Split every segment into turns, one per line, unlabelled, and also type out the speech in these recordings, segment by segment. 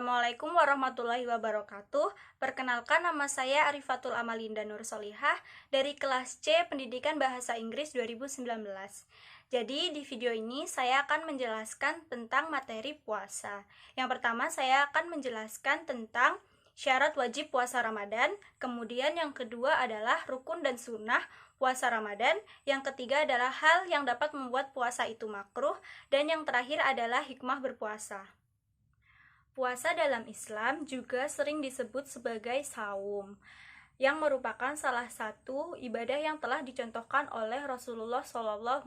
Assalamualaikum warahmatullahi wabarakatuh. Perkenalkan, nama saya Arifatul Amalinda Nur Solihah dari kelas C Pendidikan Bahasa Inggris 2019. Jadi di video ini saya akan menjelaskan tentang materi puasa. Yang pertama saya akan menjelaskan tentang syarat wajib puasa Ramadan. Kemudian yang kedua adalah rukun dan sunnah puasa Ramadan. Yang ketiga adalah hal yang dapat membuat puasa itu makruh. Dan yang terakhir adalah hikmah berpuasa. Puasa dalam Islam juga sering disebut sebagai saum, yang merupakan salah satu ibadah yang telah dicontohkan oleh Rasulullah SAW.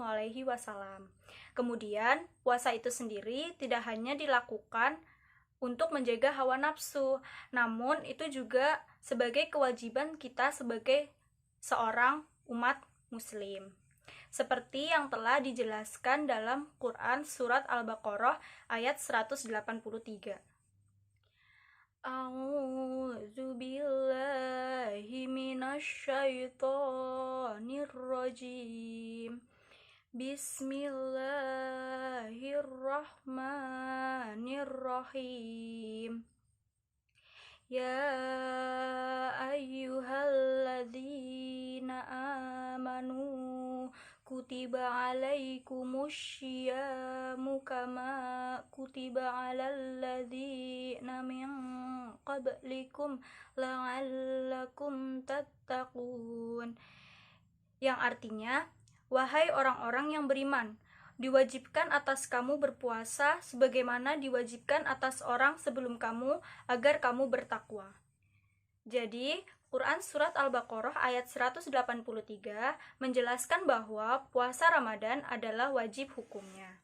Kemudian, puasa itu sendiri tidak hanya dilakukan untuk menjaga hawa nafsu, namun itu juga sebagai kewajiban kita sebagai seorang umat muslim. Seperti yang telah dijelaskan dalam Quran Surat Al-Baqarah ayat 183. A'udzu billahi minasyaitonir rajim. Bismillahirrahmanirrahim. Ya ayyuhalladzina amanu kutiba alaikumus syiyamu kama kutiba alal ladzina min qablikum la'allakum tattaqun. Yang artinya, wahai orang-orang yang beriman, diwajibkan atas kamu berpuasa sebagaimana diwajibkan atas orang sebelum kamu agar kamu bertakwa. Jadi, Quran Surat Al-Baqarah ayat 183 menjelaskan bahwa puasa Ramadan adalah wajib hukumnya,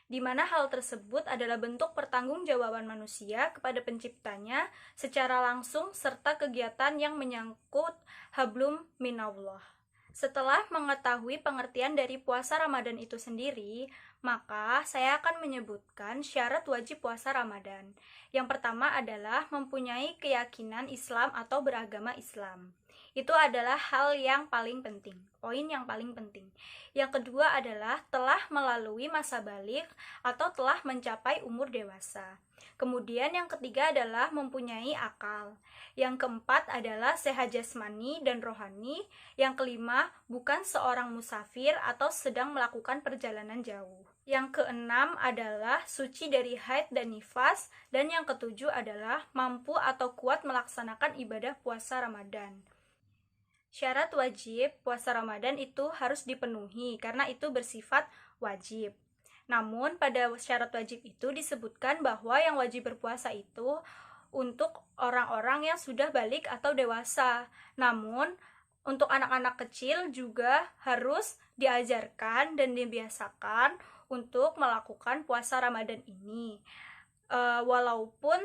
di mana hal tersebut adalah bentuk pertanggungjawaban manusia kepada penciptanya secara langsung serta kegiatan yang menyangkut hablum minallah. Setelah mengetahui pengertian dari puasa Ramadan itu sendiri, maka saya akan menyebutkan syarat wajib puasa Ramadan. Yang pertama adalah mempunyai keyakinan Islam atau beragama Islam. Itu adalah hal yang paling penting, poin yang paling penting. Yang kedua adalah telah melalui masa baligh atau telah mencapai umur dewasa. Kemudian yang ketiga adalah mempunyai akal. Yang keempat adalah sehat jasmani dan rohani. Yang kelima, bukan seorang musafir atau sedang melakukan perjalanan jauh. Yang keenam adalah suci dari haid dan nifas. Dan yang ketujuh adalah mampu atau kuat melaksanakan ibadah puasa Ramadan. Syarat wajib puasa Ramadan itu harus dipenuhi karena itu bersifat wajib. Namun pada syarat wajib itu disebutkan bahwa yang wajib berpuasa itu untuk orang-orang yang sudah balik atau dewasa. Namun untuk anak-anak kecil juga harus diajarkan dan dibiasakan untuk melakukan puasa Ramadan ini. Walaupun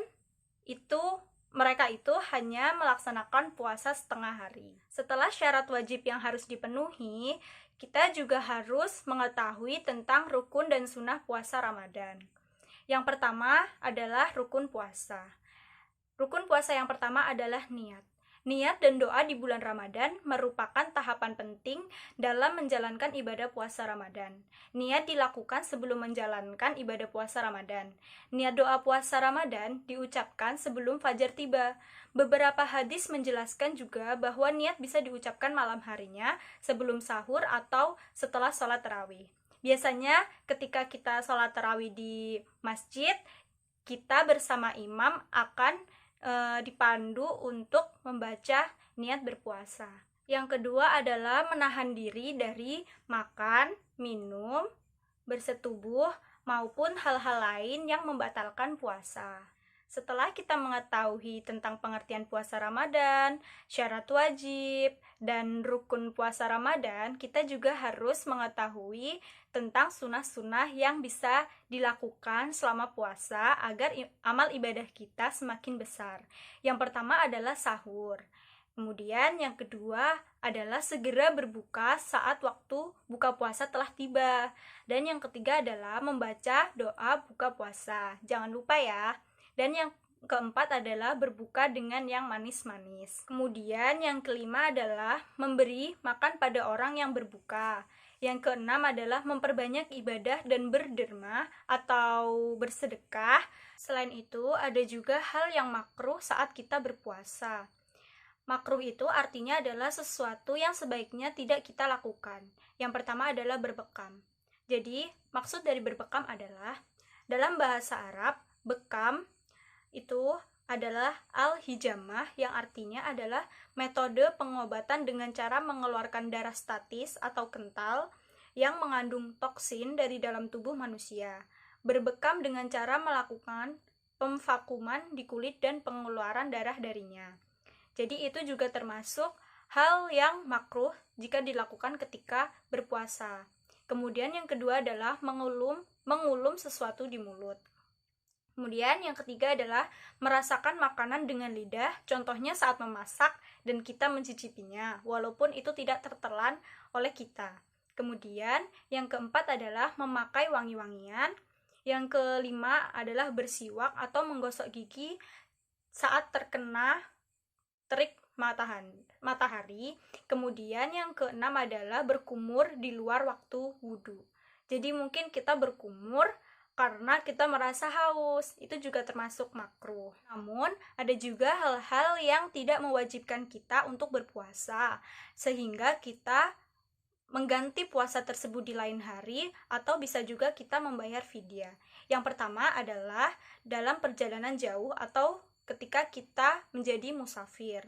mereka itu hanya melaksanakan puasa setengah hari. Setelah syarat wajib yang harus dipenuhi, kita juga harus mengetahui tentang rukun dan sunnah puasa Ramadan. Yang pertama adalah rukun puasa. Rukun puasa yang pertama adalah niat. Niat dan doa di bulan Ramadan merupakan tahapan penting dalam menjalankan ibadah puasa Ramadan. Niat dilakukan sebelum menjalankan ibadah puasa Ramadan. Niat doa puasa Ramadan diucapkan sebelum fajar tiba. Beberapa hadis menjelaskan juga bahwa niat bisa diucapkan malam harinya sebelum sahur atau setelah sholat tarawih. Biasanya ketika kita sholat tarawih di masjid, kita bersama imam akan dipandu untuk membaca niat berpuasa. Yang kedua adalah menahan diri dari makan, minum, bersetubuh, maupun hal-hal lain yang membatalkan puasa. Setelah kita mengetahui tentang pengertian puasa Ramadan, syarat wajib, dan rukun puasa Ramadan, kita juga harus mengetahui tentang sunnah-sunnah yang bisa dilakukan selama puasa agar amal ibadah kita semakin besar. Yang pertama adalah sahur. Kemudian yang kedua adalah segera berbuka saat waktu buka puasa telah tiba. Dan yang ketiga adalah membaca doa buka puasa. Jangan lupa ya. Dan yang keempat adalah berbuka dengan yang manis-manis. Kemudian yang kelima adalah memberi makan pada orang yang berbuka. Yang keenam adalah memperbanyak ibadah dan berderma atau bersedekah. Selain itu, ada juga hal yang makruh saat kita berpuasa. Makruh itu artinya adalah sesuatu yang sebaiknya tidak kita lakukan. Yang pertama adalah berbekam. Jadi, maksud dari berbekam adalah dalam bahasa Arab, bekam itu adalah al-hijamah yang artinya adalah metode pengobatan dengan cara mengeluarkan darah statis atau kental yang mengandung toksin dari dalam tubuh manusia. Berbekam dengan cara melakukan pemvakuman di kulit dan pengeluaran darah darinya. Jadi itu juga termasuk hal yang makruh jika dilakukan ketika berpuasa. Kemudian yang kedua adalah mengulum sesuatu di mulut. Kemudian yang ketiga adalah merasakan makanan dengan lidah, contohnya saat memasak dan kita mencicipinya, walaupun itu tidak tertelan oleh kita. Kemudian yang keempat adalah memakai wangi-wangian. Yang kelima adalah bersiwak atau menggosok gigi saat terkena terik matahari. Kemudian yang keenam adalah berkumur di luar waktu wudhu. Jadi mungkin kita berkumur karena kita merasa haus, itu juga termasuk makruh. Namun ada juga hal-hal yang tidak mewajibkan kita untuk berpuasa, sehingga kita mengganti puasa tersebut di lain hari, atau bisa juga kita membayar fidyah. Yang pertama adalah dalam perjalanan jauh atau ketika kita menjadi musafir.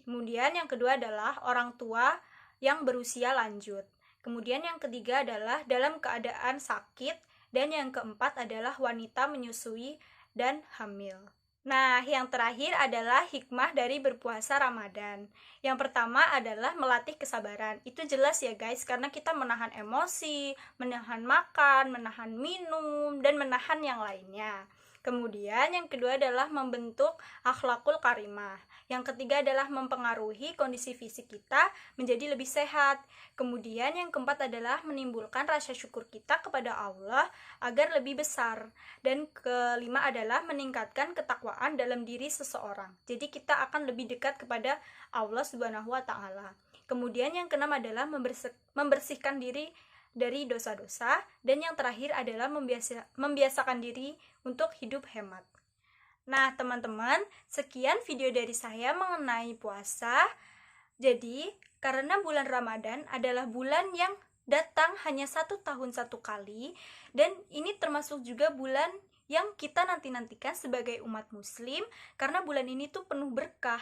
Kemudian yang kedua adalah orang tua yang berusia lanjut. Kemudian yang ketiga adalah dalam keadaan sakit, dan yang keempat adalah wanita menyusui dan hamil. Nah, yang terakhir adalah hikmah dari berpuasa Ramadan. Yang pertama adalah melatih kesabaran. Itu jelas ya guys, karena kita menahan emosi, menahan makan, menahan minum, dan menahan yang lainnya. Kemudian yang kedua adalah membentuk akhlakul karimah. Yang ketiga adalah mempengaruhi kondisi fisik kita menjadi lebih sehat. Kemudian yang keempat adalah menimbulkan rasa syukur kita kepada Allah agar lebih besar. Dan kelima adalah meningkatkan ketakwaan dalam diri seseorang. Jadi kita akan lebih dekat kepada Allah Subhanahu wa taala. Kemudian yang keenam adalah membersihkan diri dari dosa-dosa, dan yang terakhir adalah membiasakan diri untuk hidup hemat. Nah teman-teman, sekian video dari saya mengenai puasa. Jadi karena bulan Ramadan adalah bulan yang datang hanya 1 tahun 1 kali, dan ini termasuk juga bulan yang kita nanti-nantikan sebagai umat muslim, karena bulan ini tuh penuh berkah.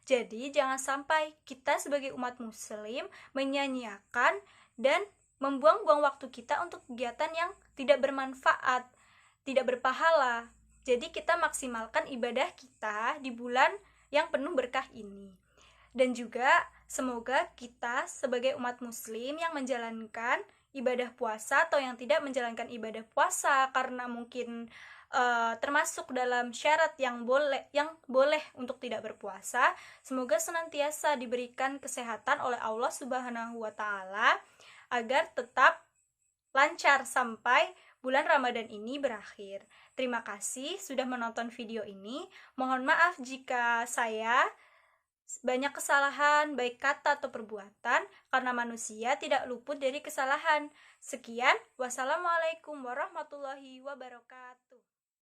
Jadi jangan sampai kita sebagai umat muslim menyanyiakan dan membuang-buang waktu kita untuk kegiatan yang tidak bermanfaat, tidak berpahala. Jadi kita maksimalkan ibadah kita di bulan yang penuh berkah ini. Dan juga semoga kita sebagai umat muslim yang menjalankan ibadah puasa atau yang tidak menjalankan ibadah puasa karena mungkin termasuk dalam syarat yang boleh untuk tidak berpuasa, semoga senantiasa diberikan kesehatan oleh Allah Subhanahu wa taala agar tetap lancar sampai bulan Ramadan ini berakhir. Terima kasih sudah menonton video ini. Mohon maaf jika saya banyak kesalahan baik kata atau perbuatan, karena manusia tidak luput dari kesalahan. Sekian, wassalamualaikum warahmatullahi wabarakatuh.